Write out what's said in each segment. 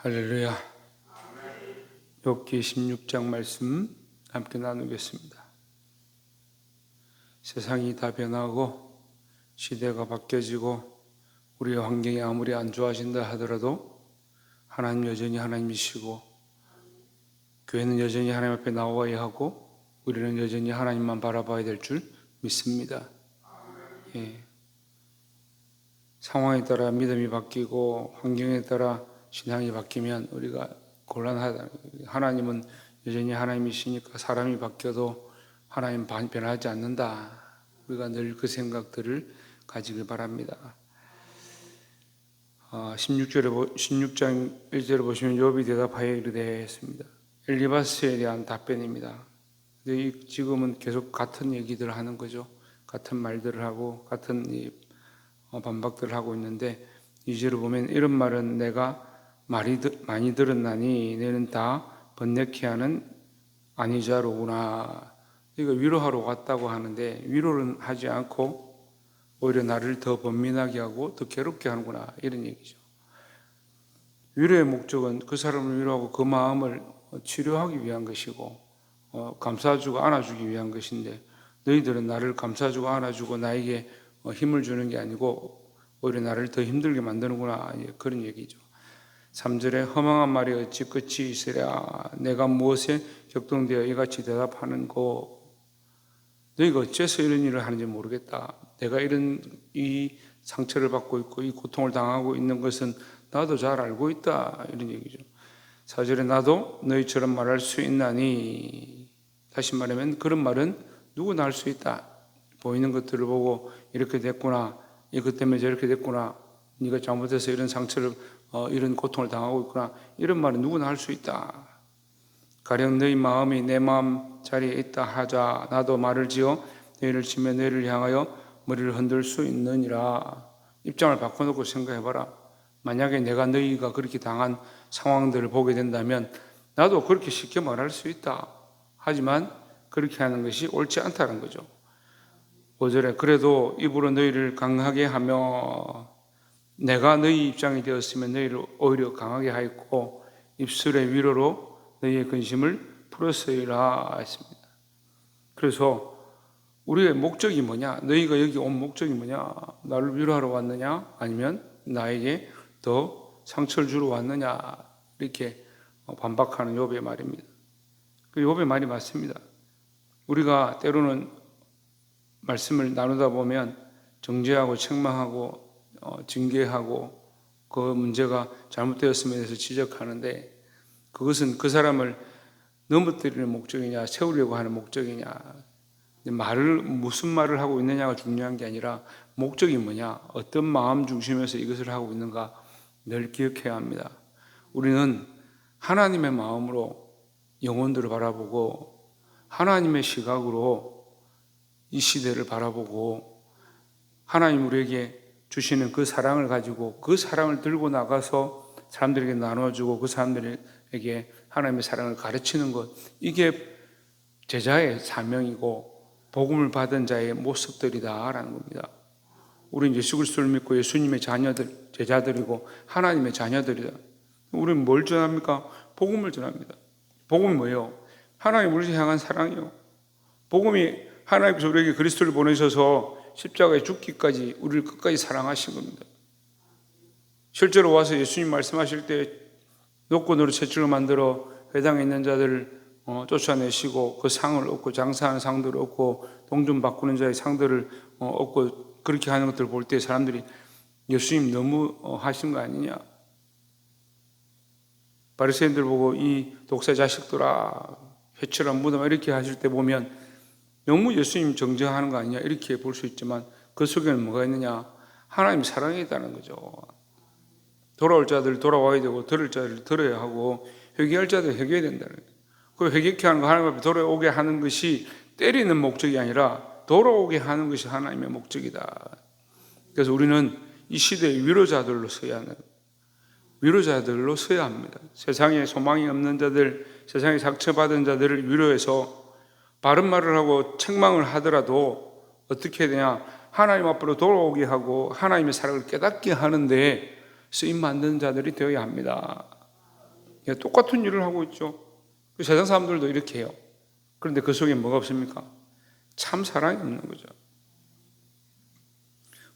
할렐루야. 욥기 16장 말씀 함께 나누겠습니다. 세상이 다 변하고 시대가 바뀌어지고 우리의 환경이 아무리 안 좋아진다 하더라도 하나님 여전히 하나님이시고 교회는 여전히 하나님 앞에 나와야 하고 우리는 여전히 하나님만 바라봐야 될 줄 믿습니다. 상황에 따라 믿음이 바뀌고 환경에 따라 신앙이 바뀌면 우리가 곤란하다. 하나님은 여전히 하나님이시니까 사람이 바뀌어도 하나님 변하지 않는다. 우리가 늘 그 생각들을 가지길 바랍니다. 16장 1절에 보시면 욥이 대답하여 이르되 했습니다. 엘리바스에 대한 답변입니다. 근데 지금은 계속 같은 얘기들을 하는 거죠. 같은 말들을 하고 같은 반박들을 하고 있는데 2절을 보면 이런 말은 내가 많이 들었나니 너는 다 번뇌케 하는 아니자로구나. 이거 위로하러 왔다고 하는데 위로는 하지 않고 오히려 나를 더 번민하게 하고 더 괴롭게 하는구나, 이런 얘기죠. 위로의 목적은 그 사람을 위로하고 그 마음을 치료하기 위한 것이고 감싸주고 안아주기 위한 것인데 너희들은 나를 감싸주고 안아주고 나에게 힘을 주는 게 아니고 오히려 나를 더 힘들게 만드는구나, 그런 얘기죠. 3절에 허망한 말이 어찌 끝이 있으랴. 내가 무엇에 격동되어 이같이 대답하는고. 너희가 어째서 이런 일을 하는지 모르겠다. 내가 이 상처를 받고 있고 이 고통을 당하고 있는 것은 나도 잘 알고 있다, 이런 얘기죠. 4절에 나도 너희처럼 말할 수 있나니. 다시 말하면 그런 말은 누구나 할 수 있다. 보이는 것들을 보고 이렇게 됐구나, 이것 때문에 저렇게 됐구나, 네가 잘못해서 이런 상처를 이런 고통을 당하고 있구나, 이런 말은 누구나 할 수 있다. 가령 너희 마음이 내 마음 자리에 있다 하자. 나도 말을 지어 너희를 치며 너희를 향하여 머리를 흔들 수 있느니라. 입장을 바꿔놓고 생각해봐라. 만약에 내가 너희가 그렇게 당한 상황들을 보게 된다면 나도 그렇게 쉽게 말할 수 있다. 하지만 그렇게 하는 것이 옳지 않다는 거죠. 5절에 그래도 입으로 너희를 강하게 하며 내가 너희 입장이 되었으면 너희를 오히려 강하게 하였고 입술의 위로로 너희의 근심을 풀었으리라 했습니다. 그래서 우리의 목적이 뭐냐? 너희가 여기 온 목적이 뭐냐? 나를 위로하러 왔느냐? 아니면 나에게 더 상처를 주러 왔느냐? 이렇게 반박하는 욥의 말입니다. 그 욥의 말이 맞습니다. 우리가 때로는 말씀을 나누다 보면 정죄하고 책망하고 징계하고 그 문제가 잘못되었음에 대해서 지적하는데 그것은 그 사람을 넘어뜨리는 목적이냐 세우려고 하는 목적이냐, 무슨 말을 하고 있느냐가 중요한 게 아니라 목적이 뭐냐, 어떤 마음 중심에서 이것을 하고 있는가 늘 기억해야 합니다. 우리는 하나님의 마음으로 영혼들을 바라보고 하나님의 시각으로 이 시대를 바라보고 하나님 우리에게 주시는 그 사랑을 가지고 그 사랑을 들고 나가서 사람들에게 나눠주고 그 사람들에게 하나님의 사랑을 가르치는 것, 이게 제자의 사명이고 복음을 받은 자의 모습들이다라는 겁니다. 우리는 예수 그리스도를 믿고 예수님의 자녀들, 제자들이고 하나님의 자녀들이다. 우리는 뭘 전합니까? 복음을 전합니다. 복음이 뭐예요? 하나님 우리를 향한 사랑이요. 복음이 하나님께서 우리에게 그리스도를 보내셔서 십자가에 죽기까지 우리를 끝까지 사랑하신 겁니다. 실제로 와서 예수님 말씀하실 때 노끈으로 채찍을 만들어 회당에 있는 자들을 쫓아내시고 그 상을 얻고 장사하는 상들을 얻고 동전 바꾸는 자의 상들을 얻고 그렇게 하는 것들을 볼 때 사람들이 예수님 너무 하신 거 아니냐, 바리새인들 보고 이 독사 자식들아 회칠한 무덤 이렇게 하실 때 보면 너무 예수님 정죄하는 거 아니냐, 이렇게 볼 수 있지만 그 속에는 뭐가 있느냐, 하나님 사랑이 있다는 거죠. 돌아올 자들 돌아와야 되고 들을 자들 들어야 하고 회개할 자들 회개해야 된다는 거예요. 그 회개케 하는 거, 하나님 앞에 돌아오게 하는 것이 때리는 목적이 아니라 돌아오게 하는 것이 하나님의 목적이다. 그래서 우리는 이 시대의 위로자들로 서야 합니다. 세상에 소망이 없는 자들, 세상에 상처받은 자들을 위로해서 바른 말을 하고 책망을 하더라도 어떻게 해야 되냐, 하나님 앞으로 돌아오게 하고 하나님의 사랑을 깨닫게 하는데 쓰임 만든 자들이 되어야 합니다. 똑같은 일을 하고 있죠. 세상 사람들도 이렇게 해요. 그런데 그 속에 뭐가 없습니까? 참 사랑이 없는 거죠.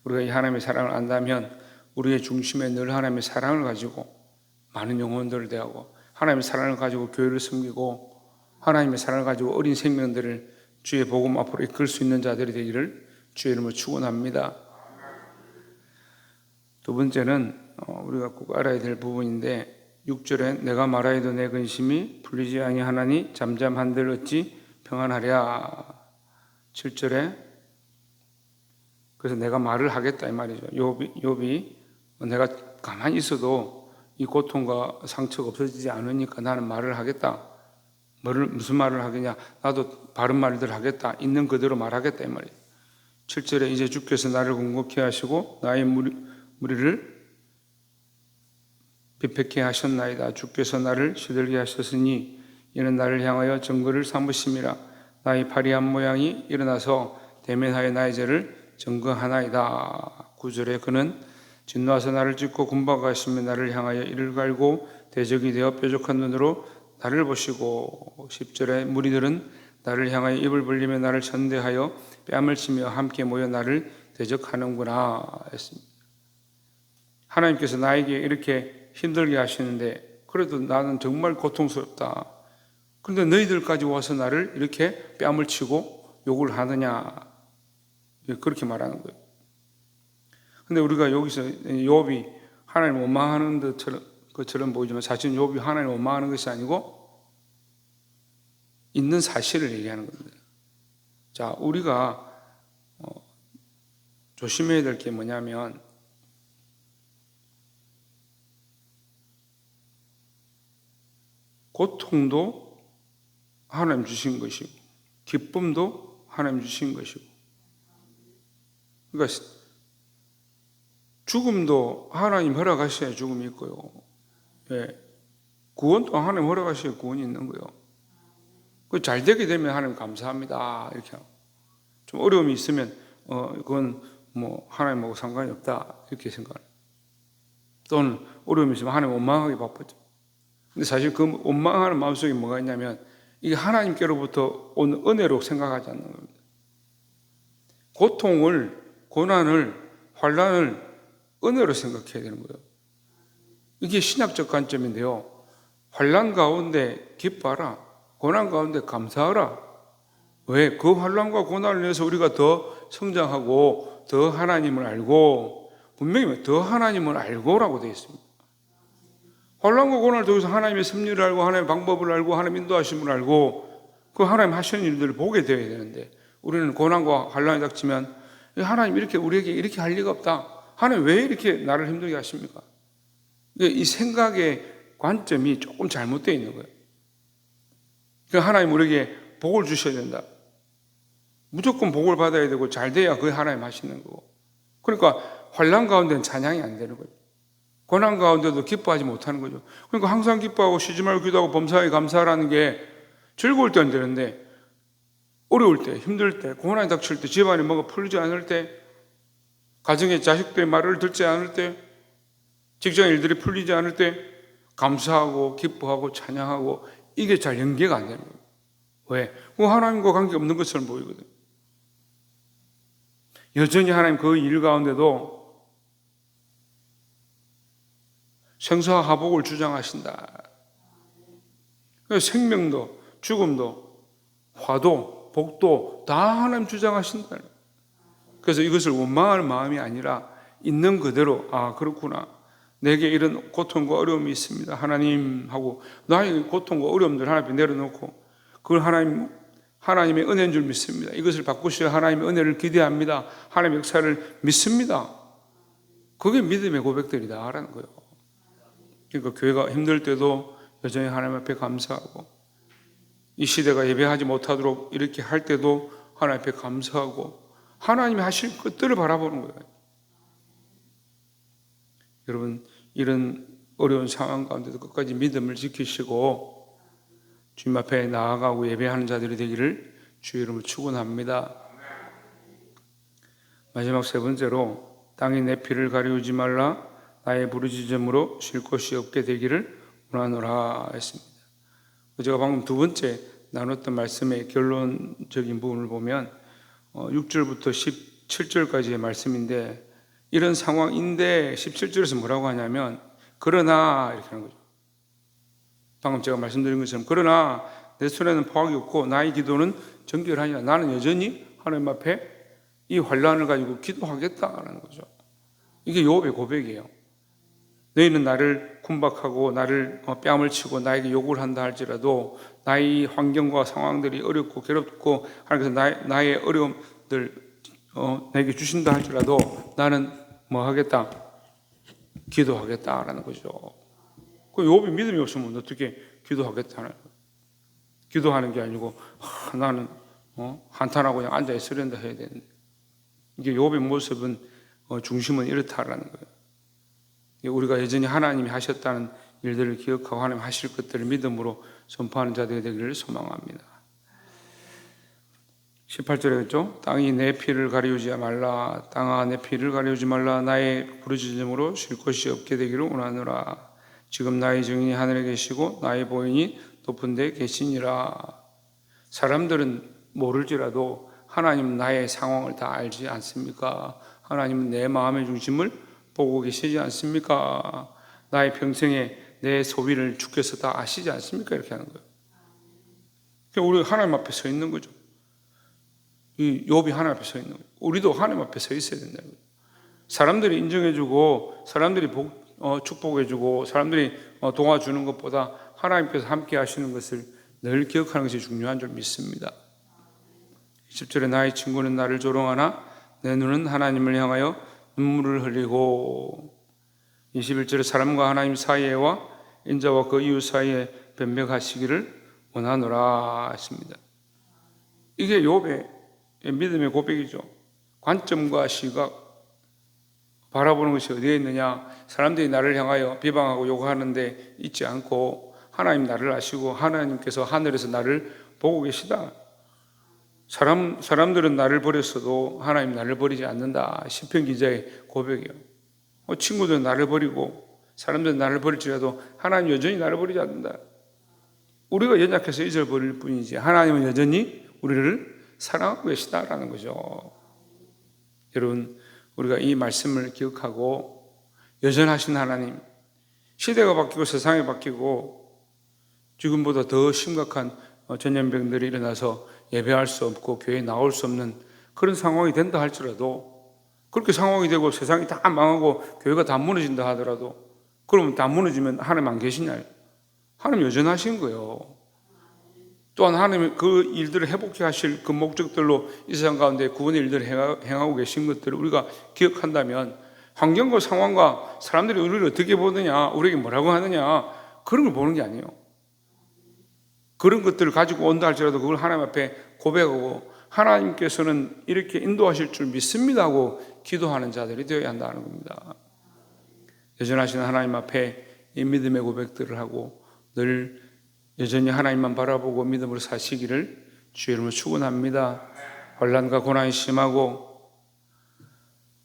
우리가 이 하나님의 사랑을 안다면 우리의 중심에 늘 하나님의 사랑을 가지고 많은 영혼들을 대하고 하나님의 사랑을 가지고 교회를 섬기고 하나님의 사랑을 가지고 어린 생명들을 주의 복음 앞으로 이끌 수 있는 자들이 되기를 주의 이름으로 축원합니다. 두 번째는 우리가 꼭 알아야 될 부분인데 6절에 내가 말하여도 내 근심이 풀리지 아니하나니 잠잠한들 어찌 평안하랴. 7절에 그래서 내가 말을 하겠다 이 말이죠. 욥이 내가 가만히 있어도 이 고통과 상처가 없어지지 않으니까 나는 말을 하겠다. 무슨 말을 하겠냐? 나도 바른 말들 하겠다. 있는 그대로 말하겠다 이 말이에요. 7절에 이제 주께서 나를 궁극케 하시고 나의 무리를 비패케 하셨나이다. 주께서 나를 시들게 하셨으니 이는 나를 향하여 증거를 삼으심이라. 나의 파리한 모양이 일어나서 대면하여 나의 죄를 증거하나이다. 9절에 그는 진노하사 나를 찢고 군박하시며 나를 향하여 이를 갈고 대적이 되어 뾰족한 눈으로 나를 보시고 10절에 무리들은 나를 향하여 입을 벌리며 나를 천대하여 뺨을 치며 함께 모여 나를 대적하는구나 했습니다. 하나님께서 나에게 이렇게 힘들게 하시는데 그래도 나는 정말 고통스럽다. 그런데 너희들까지 와서 나를 이렇게 뺨을 치고 욕을 하느냐 그렇게 말하는 거예요. 근데 우리가 여기서 욥이 하나님 원망하는 것처럼 보이지만 사실 욥이 하나님 원망하는 것이 아니고 있는 사실을 얘기하는 겁니다. 자, 우리가 조심해야 될 게 뭐냐면 고통도 하나님 주신 것이고 기쁨도 하나님 주신 것이고 그러니까 죽음도 하나님 허락하셔야 죽음이 있고요. 구원도 하나님 허락하셔야 구원이 있는 거예요. 잘 되게 되면 하나님 감사합니다. 이렇게 하고. 좀 어려움이 있으면 그건 뭐 하나님하고 상관이 없다 이렇게 생각해요. 또는 어려움이 있으면 하나님 원망하기 바쁘죠. 근데 사실 그 원망하는 마음속에 뭐가 있냐면 이게 하나님께로부터 온 은혜로 생각하지 않는 겁니다. 고통을, 고난을, 환난을 은혜로 생각해야 되는 거예요. 이게 신약적 관점인데요. 환난 가운데 기뻐하라. 고난 가운데 감사하라. 왜? 그 환난과 고난을 위해서 우리가 더 성장하고 더 하나님을 알고 분명히 더 하나님을 알고라고 되어 있습니다. 환난과 고난을 통해서 하나님의 섭리를 알고 하나님의 방법을 알고 하나님 인도하심을 알고 그 하나님 하시는 일들을 보게 되어야 되는데 우리는 고난과 환난이 닥치면 하나님 이렇게 우리에게 이렇게 할 리가 없다. 하나님 왜 이렇게 나를 힘들게 하십니까? 이 생각의 관점이 조금 잘못되어 있는 거예요. 하나님 우리에게 복을 주셔야 된다. 무조건 복을 받아야 되고 잘 돼야 그게 하나님 하시는 거고. 그러니까 환난 가운데는 찬양이 안 되는 거예요. 고난 가운데도 기뻐하지 못하는 거죠. 그러니까 항상 기뻐하고 쉬지 말고 기도하고 범사에 감사하라는 게 즐거울 때는 되는데 어려울 때, 힘들 때, 고난이 닥칠 때, 집안에 뭐가 풀리지 않을 때, 가정의 자식들의 말을 듣지 않을 때, 직장 일들이 풀리지 않을 때 감사하고 기뻐하고 찬양하고 이게 잘 연계가 안 되는 거예요. 왜? 하나님과 관계없는 것처럼 보이거든요. 여전히 하나님 그 일 가운데도 생사와 화복을 주장하신다. 생명도 죽음도 화도 복도 다 하나님 주장하신다. 그래서 이것을 원망할 마음이 아니라 있는 그대로 그렇구나. 내게 이런 고통과 어려움이 있습니다. 하나님 하고 나의 고통과 어려움들 하나님 앞에 내려놓고 그걸 하나님의 은혜인 줄 믿습니다. 이것을 바꾸셔야 하나님의 은혜를 기대합니다. 하나님의 역사를 믿습니다. 그게 믿음의 고백들이다라는 거예요. 그러니까 교회가 힘들 때도 여전히 하나님 앞에 감사하고 이 시대가 예배하지 못하도록 이렇게 할 때도 하나님 앞에 감사하고 하나님이 하실 것들을 바라보는 거예요. 여러분 이런 어려운 상황 가운데도 끝까지 믿음을 지키시고 주님 앞에 나아가고 예배하는 자들이 되기를 주의 이름으로 축원합니다. 마지막 세 번째로 땅이 내 피를 가리우지 말라 나의 부르짖음으로 쉴 곳이 없게 되기를 원하노라 했습니다. 제가 방금 두 번째 나눴던 말씀의 결론적인 부분을 보면 6절부터 17절까지의 말씀인데, 이런 상황인데 17절에서 뭐라고 하냐면 그러나 이렇게 하는 거죠. 방금 제가 말씀드린 것처럼 그러나 내 손에는 포악이 없고 나의 기도는 정결하니라. 나는 여전히 하나님 앞에 이 환난을 가지고 기도하겠다라는 거죠. 이게 욥의 고백이에요. 너희는 나를 군박하고 나를 뺨을 치고 나에게 욕을 한다 할지라도, 나의 환경과 상황들이 어렵고 괴롭고 하나님께서 나의 어려움들 내게 주신다 할지라도 나는 뭐 하겠다? 기도하겠다라는 거죠. 그 욥이 믿음이 없으면 어떻게 기도하겠다는 거예요? 기도하는 게 아니고 나는 한탄하고 그냥 앉아 있으련다 해야 되는데, 이게 욥의 모습은 중심은 이렇다라는 거예요. 우리가 여전히 하나님이 하셨다는 일들을 기억하고 하나님 하실 것들을 믿음으로 선포하는 자들이 되기를 소망합니다. 18절에 그랬죠? 땅이 내 피를 가리우지 말라. 땅아 내 피를 가리우지 말라. 나의 부르짖음으로 쉴 곳이 없게 되기를 원하노라. 지금 나의 증인이 하늘에 계시고 나의 보인이 높은 데 계시니라. 사람들은 모를지라도 하나님은 나의 상황을 다 알지 않습니까? 하나님은 내 마음의 중심을 보고 계시지 않습니까? 나의 평생에 내 소비를 주께서 다 아시지 않습니까? 이렇게 하는 거예요. 그러니까 우리가 하나님 앞에 서 있는 거죠. 이 욥이 하나님 앞에 서 있는 거예요. 우리도 하나님 앞에 서 있어야 된다는 거예요. 사람들이 인정해주고 사람들이 축복해주고 사람들이 도와주는 것보다 하나님께서 함께 하시는 것을 늘 기억하는 것이 중요한 줄 믿습니다. 20절에 나의 친구는 나를 조롱하나 내 눈은 하나님을 향하여 눈물을 흘리고, 21절에 사람과 하나님 사이에와 인자와 그 이웃 사이에 변명하시기를 원하노라 했습니다. 이게 욥의 믿음의 고백이죠. 관점과 시각, 바라보는 것이 어디에 있느냐? 사람들이 나를 향하여 비방하고 욕하는데 있지 않고 하나님 나를 아시고 하나님께서 하늘에서 나를 보고 계시다. 사람들은 나를 버렸어도 하나님 나를 버리지 않는다. 시편 기자의 고백이에요. 친구들은 나를 버리고 사람들은 나를 버릴지라도 하나님 여전히 나를 버리지 않는다. 우리가 연약해서 잊어버릴 뿐이지 하나님은 여전히 우리를 사랑하고 계시다라는 거죠. 여러분, 우리가 이 말씀을 기억하고 여전하신 하나님, 시대가 바뀌고 세상이 바뀌고 지금보다 더 심각한 전염병들이 일어나서 예배할 수 없고 교회에 나올 수 없는 그런 상황이 된다 할지라도, 그렇게 상황이 되고 세상이 다 망하고 교회가 다 무너진다 하더라도, 그러면 다 무너지면 하나님 안 계시냐? 하나님 여전하신 거예요. 또한 하나님이 그 일들을 회복해 하실 그 목적들로 이 세상 가운데 구원의 일들을 행하고 계신 것들을 우리가 기억한다면, 환경과 상황과 사람들이 우리를 어떻게 보느냐, 우리에게 뭐라고 하느냐, 그런 걸 보는 게 아니에요. 그런 것들을 가지고 온다 할지라도 그걸 하나님 앞에 고백하고 하나님께서는 이렇게 인도하실 줄 믿습니다 하고 기도하는 자들이 되어야 한다는 겁니다. 여전하신 하나님 앞에 이 믿음의 고백들을 하고 늘 여전히 하나님만 바라보고 믿음으로 사시기를 주의 이름으로 축원합니다. 환난과 고난이 심하고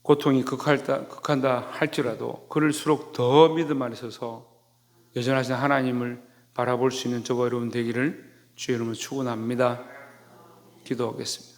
고통이 극한다 할지라도 그럴수록 더 믿음 안에 서서 여전하신 하나님을 바라볼 수 있는 저와 여러분 되기를 주의 이름으로 축원합니다. 기도하겠습니다.